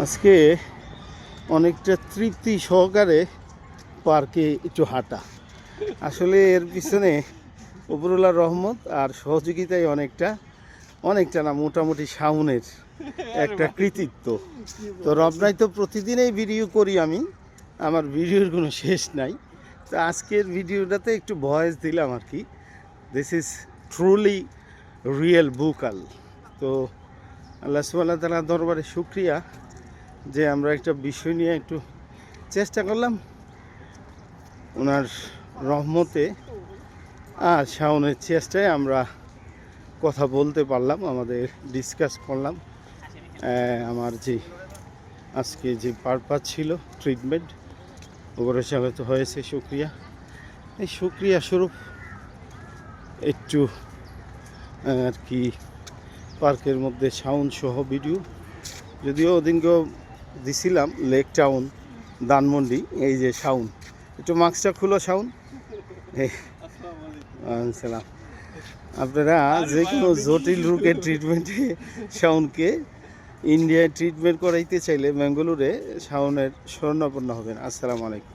আজকে অনেকটা তৃপ্তি সহকারে পার্কে একটু হাঁটা। আসলে এর পিছনে উপরওয়ালার রহমত আর সহযোগিতায় অনেকটা না, মোটামুটি শাওনের একটা কৃতিত্ব। তো রবনায় তো প্রতিদিনই ভিডিও করি আমি, আমার ভিডিওর কোনো শেষ নাই। তো আজকের ভিডিওটাতে একটু ভয়েস দিলাম আর কি। This is truly real vocal. তো আল্লাহ সুবহানাহু ওয়া তাআলার দরবারে শুকরিয়া যে আমরা একটা বিষয় নিয়ে একটু চেষ্টা করলাম, ওনার রহমতে আর শাওনের চেষ্টায় আমরা কথা বলতে পারলাম, আমাদের ডিসকাস করলাম। আমার যে আজকে যে পারপাস ছিল ট্রিটমেন্ট, ওপর হিসাবে তো হয়েছে, শুক্রিয়া। এই শুক্রিয়া স্বরূপ একটু আর কি পার্কের মধ্যে সাউন্ড সহ ভিডিও, যদিও ওদিনকেও দিছিলাম লেক টাউন ধানমন্ডি। এই যে সাউন্ড, একটু মাস্কটা খুলো সাউন্ড। সালাম। আপনারা যে কোনো জটিল রোগের ট্রিটমেন্টে শাওনকে ইন্ডিয়ায় ট্রিটমেন্ট করাইতে চাইলে বেঙ্গালুরে শাওনের শরণাপন্ন হবেন। আসসালামু আলাইকুম।